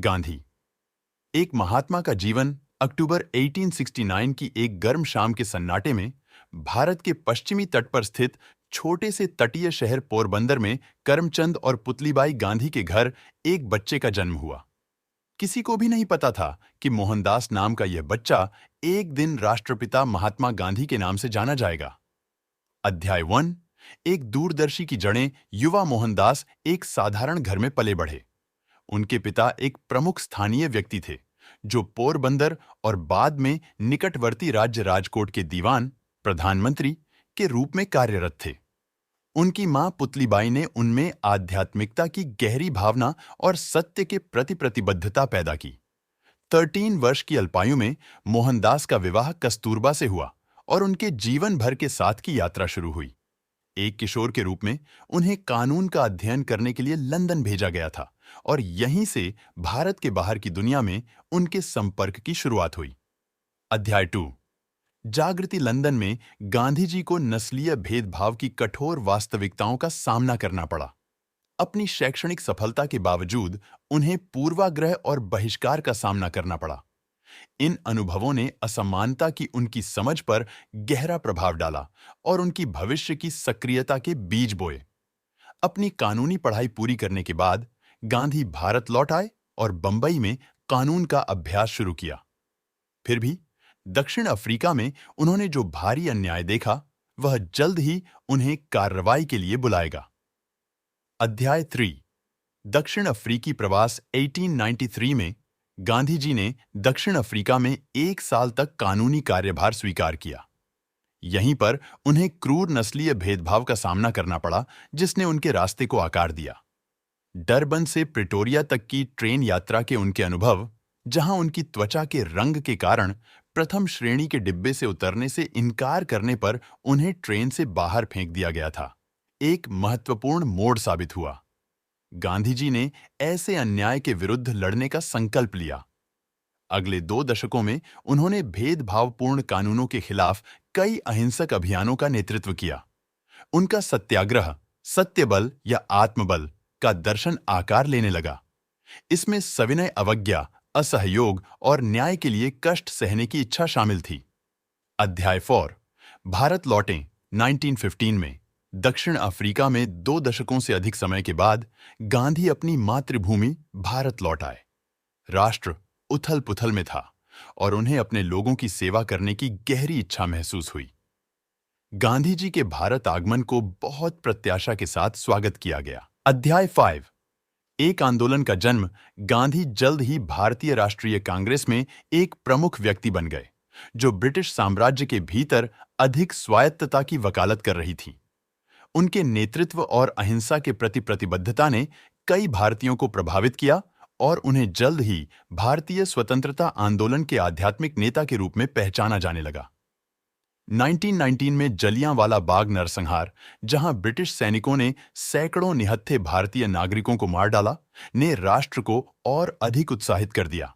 गांधी। एक महात्मा का जीवन अक्टूबर 1869 की एक गर्म शाम के सन्नाटे में भारत के पश्चिमी तट पर स्थित छोटे से तटीय शहर पोरबंदर में करमचंद और पुतलीबाई गांधी के घर एक बच्चे का जन्म हुआ। किसी को भी नहीं पता था कि मोहनदास नाम का यह बच्चा एक दिन राष्ट्रपिता महात्मा गांधी के नाम से जाना जाएगा। अध्याय 1। एक दूरदर्शी की जड़ें। युवा मोहनदास एक साधारण घर में पले बढ़े। उनके पिता एक प्रमुख स्थानीय व्यक्ति थे, जो पोरबंदर और बाद में निकटवर्ती राज्य राजकोट के दीवान, प्रधानमंत्री के रूप में कार्यरत थे। उनकी मां पुतलीबाई ने उनमें आध्यात्मिकता की गहरी भावना और सत्य के प्रति प्रतिबद्धता पैदा की। 13 वर्ष की अल्पायु में मोहनदास का विवाह कस्तूरबा से हुआ और उनके जीवन भर के साथ की यात्रा शुरू हुई। एक किशोर के रूप में उन्हें कानून का अध्ययन करने के लिए लंदन भेजा गया था और यहीं से भारत के बाहर की दुनिया में उनके संपर्क की शुरुआत हुई। अध्याय 2। जागृति लंदन में गांधी जी को नस्लीय भेदभाव की कठोर वास्तविकताओं का सामना करना पड़ा। अपनी शैक्षणिक सफलता के बावजूद उन्हें पूर्वाग्रह और बहिष्कार का सामना करना पड़ा। इन अनुभवों ने असमानता की उनकी समझ पर गहरा प्रभाव डाला और उनकी भविष्य की सक्रियता के बीज बोए। अपनी कानूनी पढ़ाई पूरी करने के बाद गांधी भारत लौट आए और बंबई में कानून का अभ्यास शुरू किया। फिर भी दक्षिण अफ्रीका में उन्होंने जो भारी अन्याय देखा, वह जल्द ही उन्हें कार्रवाई के लिए बुलाएगा। अध्याय 3। दक्षिण अफ्रीकी प्रवास। 1893 में गांधी जी ने दक्षिण अफ्रीका में 1 साल तक कानूनी कार्यभार स्वीकार किया। यहीं पर उन्हें क्रूर नस्लीय भेदभाव का सामना करना पड़ा, जिसने उनके रास्ते को आकार दिया। डरबन से प्रिटोरिया तक की ट्रेन यात्रा के उनके अनुभव, जहां उनकी त्वचा के रंग के कारण प्रथम श्रेणी के डिब्बे से उतरने से इनकार करने पर उन्हें ट्रेन से बाहर फेंक दिया गया था, एक महत्वपूर्ण मोड़ साबित हुआ। गांधी जी ने ऐसे अन्याय के विरुद्ध लड़ने का संकल्प लिया। अगले 2 दशकों में उन्होंने भेदभावपूर्ण कानूनों के खिलाफ कई अहिंसक अभियानों का नेतृत्व किया। उनका सत्याग्रह सत्यबल या आत्मबल का दर्शन आकार लेने लगा। इसमें सविनय अवज्ञा, असहयोग और न्याय के लिए कष्ट सहने की इच्छा शामिल थी। अध्याय 4। भारत लौटें। 1915 में दक्षिण अफ्रीका में 2 दशकों से अधिक समय के बाद गांधी अपनी मातृभूमि भारत लौट आए। राष्ट्र उथल-पुथल में था और उन्हें अपने लोगों की सेवा करने की गहरी इच्छा महसूस हुई। गांधी जी के भारत आगमन को बहुत प्रत्याशा के साथ स्वागत किया गया। अध्याय 5। एक आंदोलन का जन्म। गांधी जल्द ही भारतीय राष्ट्रीय कांग्रेस में एक प्रमुख व्यक्ति बन गए, जो ब्रिटिश साम्राज्य के भीतर अधिक स्वायत्तता की वकालत कर रही थी। उनके नेतृत्व और अहिंसा के प्रति प्रतिबद्धता ने कई भारतीयों को प्रभावित किया और उन्हें जल्द ही भारतीय स्वतंत्रता आंदोलन के आध्यात्मिक नेता के रूप में पहचाना जाने लगा। 1919 में जलियांवाला बाग नरसंहार, जहां ब्रिटिश सैनिकों ने सैकड़ों निहत्थे भारतीय नागरिकों को मार डाला, ने राष्ट्र को और अधिक उत्साहित कर दिया।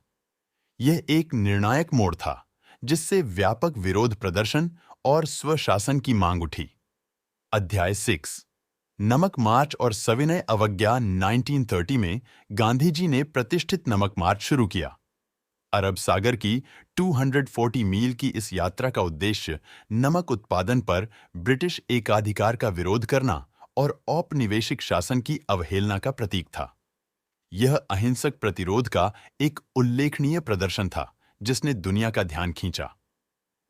यह एक निर्णायक मोड़ था, जिससे व्यापक विरोध प्रदर्शन और स्वशासन की मांग उठी। अध्याय 6। नमक मार्च और सविनय अवज्ञा। 1930 में गांधी जी ने प्रतिष्ठित नमक मार्च शुरू किया। अरब सागर की 240 मील की इस यात्रा का उद्देश्य नमक उत्पादन पर ब्रिटिश एकाधिकार का विरोध करना और औपनिवेशिक शासन की अवहेलना का प्रतीक था। यह अहिंसक प्रतिरोध का एक उल्लेखनीय प्रदर्शन था, जिसने दुनिया का ध्यान खींचा।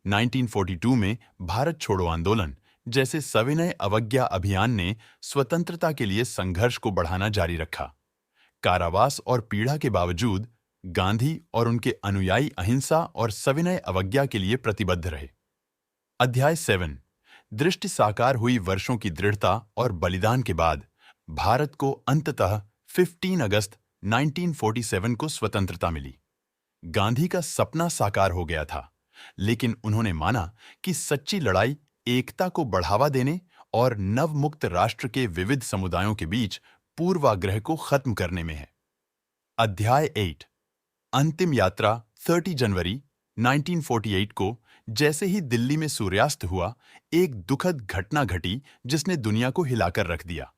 1942 में भारत छोड़ो आंदोलन जैसे सविनय अवज्ञा अभियान ने स्वतंत्रता के लिए संघर्ष को बढ़ाना जारी रखा। कारावास और पीड़ा के बावजूद गांधी और उनके अनुयायी अहिंसा और सविनय अवज्ञा के लिए प्रतिबद्ध रहे। अध्याय 7। दृष्टि साकार हुई वर्षों की दृढ़ता और बलिदान के बाद भारत को अंततः 15 अगस्त 1947 को स्वतंत्रता मिली। गांधी का सपना साकार हो गया था, लेकिन उन्होंने माना कि सच्ची लड़ाई एकता को बढ़ावा देने और नवमुक्त राष्ट्र के विविध समुदायों के बीच पूर्वाग्रह को खत्म करने में है। अध्याय 8। अंतिम यात्रा। 30 जनवरी 1948 को जैसे ही दिल्ली में सूर्यास्त हुआ, एक दुखद घटना घटी जिसने दुनिया को हिलाकर रख दिया।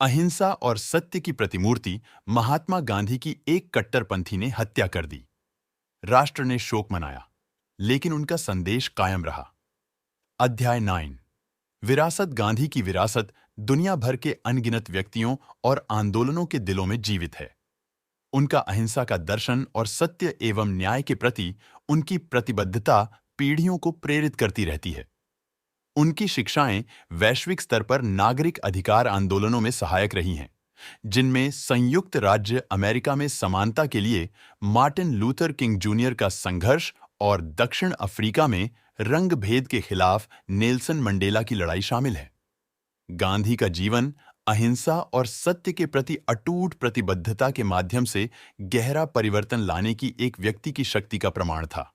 अहिंसा और सत्य की प्रतिमूर्ति महात्मा गांधी की एक कट्टरपंथी ने हत्या कर दी। राष्ट्र ने शोक मनाया, लेकिन उनका संदेश कायम रहा। अध्याय 9। विरासत। गांधी की विरासत दुनिया भर के अनगिनत व्यक्तियों और आंदोलनों के दिलों में जीवित है। उनका अहिंसा का दर्शन और सत्य एवं न्याय के प्रति उनकी प्रतिबद्धता पीढ़ियों को प्रेरित करती रहती है। उनकी शिक्षाएं वैश्विक स्तर पर नागरिक अधिकार आंदोलनों में सहायक रही हैं, जिनमें संयुक्त राज्य अमेरिका में समानता के लिए मार्टिन लूथर किंग जूनियर का संघर्ष और दक्षिण अफ्रीका में रंग भेद के खिलाफ नेल्सन मंडेला की लड़ाई शामिल है। गांधी का जीवन अहिंसा और सत्य के प्रति अटूट प्रतिबद्धता के माध्यम से गहरा परिवर्तन लाने की एक व्यक्ति की शक्ति का प्रमाण था।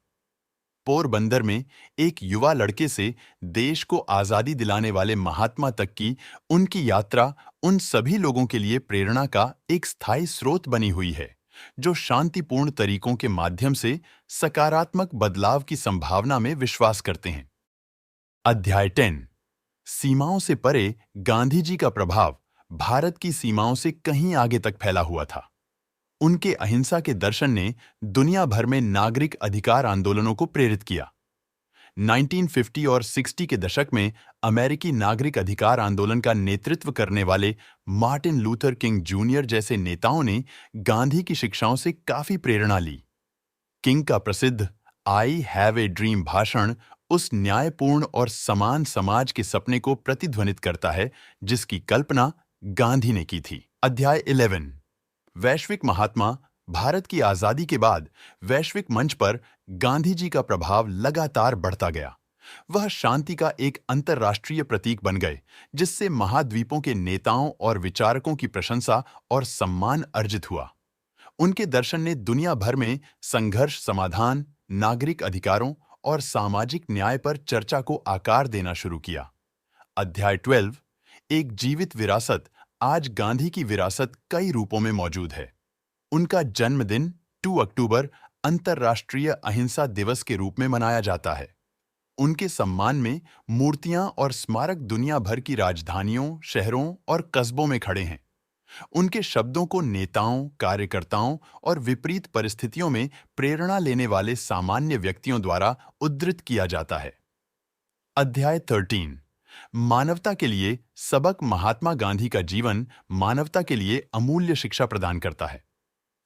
पोरबंदर में एक युवा लड़के से देश को आजादी दिलाने वाले महात्मा तक की उनकी यात्रा उन सभी लोगों के लिए प्रेरणा का एक स्थायी स्रोत बनी हुई है, जो शांतिपूर्ण तरीकों के माध्यम से सकारात्मक बदलाव की संभावना में विश्वास करते हैं। अध्याय 10। सीमाओं से परे। गांधी जी का प्रभाव भारत की सीमाओं से कहीं आगे तक फैला हुआ था। उनके अहिंसा के दर्शन ने दुनिया भर में नागरिक अधिकार आंदोलनों को प्रेरित किया। 1950 और 60 के दशक में अमेरिकी नागरिक अधिकार आंदोलन का नेतृत्व करने वाले मार्टिन लूथर किंग जूनियर जैसे नेताओं ने गांधी की शिक्षाओं से काफी प्रेरणा ली। किंग का प्रसिद्ध आई हैव ए ड्रीम भाषण उस न्यायपूर्ण और समान समाज के सपने को प्रतिध्वनित करता है जिसकी कल्पना गांधी ने की थी। अध्याय 11। वैश्विक महात्मा। भारत की आजादी के बाद वैश्विक मंच पर गांधी जी का प्रभाव लगातार बढ़ता गया। वह शांति का एक अंतर्राष्ट्रीय प्रतीक बन गए, जिससे महाद्वीपों के नेताओं और विचारकों की प्रशंसा और सम्मान अर्जित हुआ। उनके दर्शन ने दुनिया भर में संघर्ष समाधान, नागरिक अधिकारों और सामाजिक न्याय पर चर्चा को आकार देना शुरू किया। अध्याय 12। एक जीवित विरासत। आज गांधी की विरासत कई रूपों में मौजूद है। उनका जन्मदिन 2 अक्टूबर अंतर्राष्ट्रीय अहिंसा दिवस के रूप में मनाया जाता है। उनके सम्मान में मूर्तियां और स्मारक दुनिया भर की राजधानियों, शहरों और कस्बों में खड़े हैं। उनके शब्दों को नेताओं, कार्यकर्ताओं और विपरीत परिस्थितियों में प्रेरणा लेने वाले सामान्य व्यक्तियों द्वारा उद्धृत किया जाता है। अध्याय 13। मानवता के लिए सबक। महात्मा गांधी का जीवन मानवता के लिए अमूल्य शिक्षा प्रदान करता है।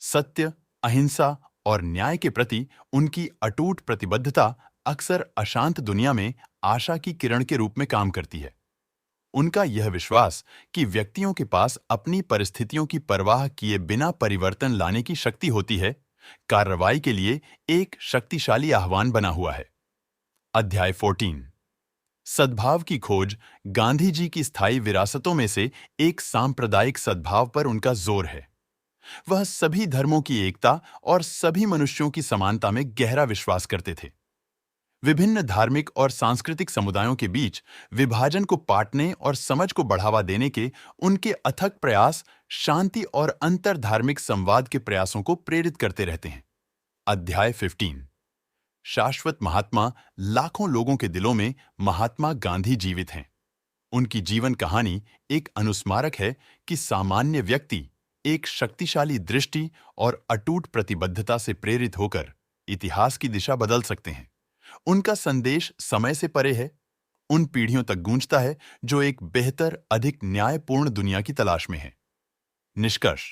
सत्य, अहिंसा और न्याय के प्रति उनकी अटूट प्रतिबद्धता अक्सर अशांत दुनिया में आशा की किरण के रूप में काम करती है। उनका यह विश्वास कि व्यक्तियों के पास अपनी परिस्थितियों की परवाह किए बिना परिवर्तन लाने की शक्ति होती है, कार्रवाई के लिए एक शक्तिशाली आह्वान बना हुआ है। अध्याय 14। सद्भाव की खोज। गांधी जी की स्थायी विरासतों में से एक सांप्रदायिक सद्भाव पर उनका जोर है। वह सभी धर्मों की एकता और सभी मनुष्यों की समानता में गहरा विश्वास करते थे। विभिन्न धार्मिक और सांस्कृतिक समुदायों के बीच विभाजन को पाटने और समझ को बढ़ावा देने के उनके अथक प्रयास शांति और अंतरधार्मिक संवाद के प्रयासों को प्रेरित करते रहते हैं। अध्याय 15। शाश्वत महात्मा। लाखों लोगों के दिलों में महात्मा गांधी जीवित हैं। उनकी जीवन कहानी एक अनुस्मारक है कि सामान्य व्यक्ति एक शक्तिशाली दृष्टि और अटूट प्रतिबद्धता से प्रेरित होकर इतिहास की दिशा बदल सकते हैं। उनका संदेश समय से परे है, उन पीढ़ियों तक गूंजता है जो एक बेहतर, अधिक न्यायपूर्ण दुनिया की तलाश में है। निष्कर्ष।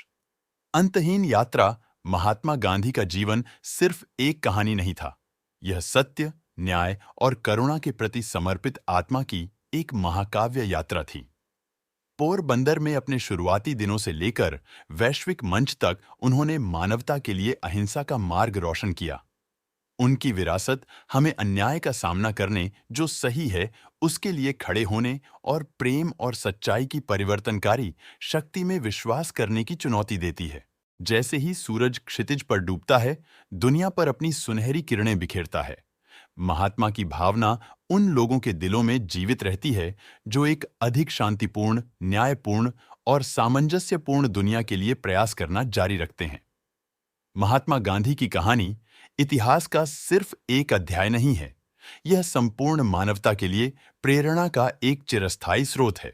अंतहीन यात्रा। महात्मा गांधी का जीवन सिर्फ एक कहानी नहीं था। यह सत्य, न्याय और करुणा के प्रति समर्पित आत्मा की एक महाकाव्य यात्रा थी। पोरबंदर में अपने शुरुआती दिनों से लेकर वैश्विक मंच तक उन्होंने मानवता के लिए अहिंसा का मार्ग रोशन किया। उनकी विरासत हमें अन्याय का सामना करने, जो सही है, उसके लिए खड़े होने और प्रेम और सच्चाई की परिवर्तनकारी शक्ति में विश्वास करने की चुनौती देती है। जैसे ही सूरज क्षितिज पर डूबता है, दुनिया पर अपनी सुनहरी किरणें बिखेरता है। महात्मा की भावना उन लोगों के दिलों में जीवित रहती है जो एक अधिक शांतिपूर्ण, न्यायपूर्ण और सामंजस्यपूर्ण दुनिया के लिए प्रयास करना जारी रखते हैं। महात्मा गांधी की कहानी इतिहास का सिर्फ एक अध्याय नहीं है, यह संपूर्ण मानवता के लिए प्रेरणा का एक चिरस्थायी स्रोत है।